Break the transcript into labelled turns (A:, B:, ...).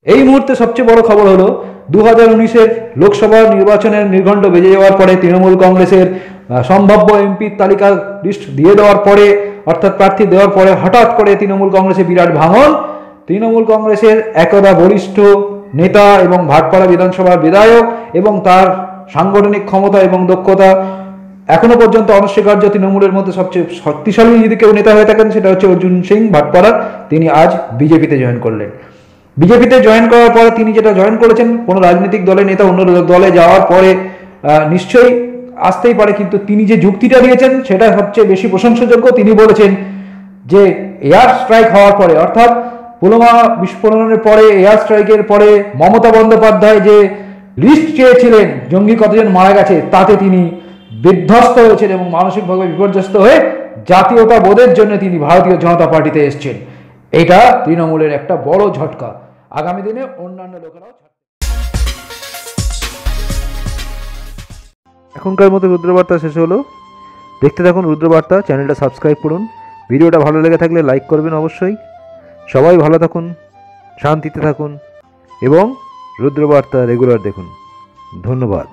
A: এই মুহূর্তে সবচেয়ে বড় খবর হলো 2019-এর লোকসভা নির্বাচনের নির্ঘণ্ট বেজে যাওয়ার পরে তৃণমূল কংগ্রেসের সম্ভাব্য এমপির তালিকা লিস্ট দিয়ে দেওয়ার পরে, অর্থাৎ প্রার্থী দেওয়ার পরে হঠাৎ করে তৃণমূল কংগ্রেসে বিরাট ভাঙন। তৃণমূল কংগ্রেসের একদা বরিষ্ঠ নেতা এবং ভাটপাড়া বিধানসভার বিধায়ক এবং তার সাংগঠনিক ক্ষমতা এবং দক্ষতা এখনো পর্যন্ত অনস্বীকার্য, তৃণমূলের মধ্যে সবচেয়ে শক্তিশালী যদি কেউ নেতা হয়ে থাকেন সেটা হচ্ছে অর্জুন সিং ভাটপাড়ার। তিনি আজ বিজেপিতে জয়েন করলেন। বিজেপিতে জয়েন করার পরে তিনি যেটা জয়েন করেছেন, কোনো রাজনৈতিক দলের নেতা অন্য দলে যাওয়ার পরে নিশ্চয়ই আসতেই পারে, কিন্তু তিনি যে যুক্তিটা দিয়েছেন সেটা সবচেয়ে বেশি প্রশংসাযোগ্য। তিনি বলেছেন যে এয়ার স্ট্রাইক হওয়ার পরে, অর্থাৎ পুলওয়ামা বিস্ফোরণের পরে, এয়ার স্ট্রাইকের পরে মমতা বন্দ্যোপাধ্যায় যে লিস্ট চেয়েছিলেন জঙ্গি কতজন মারা গেছে, তাতে তিনি বিধ্বস্ত হয়েছেন এবং মানসিকভাবে বিপর্যস্ত হয়ে জাতীয়তাবোধের জন্য তিনি ভারতীয় জনতা পার্টিতে এসছেন। এটা তৃণমূলের একটা বড় ঝটকা। আগামী দিনে অন্যান্য লোকেরাও। এখনকার মতো রুদ্রবার্তা শেষ হলো। দেখতে থাকুন রুদ্রবার্তা, চ্যানেলটা সাবস্ক্রাইব করুন। ভিডিওটা ভালো লেগে থাকলে লাইক করবেন অবশ্যই। সবাই ভালো থাকুন, শান্তিতে থাকুন এবং রুদ্রবার্তা রেগুলার দেখুন। ধন্যবাদ।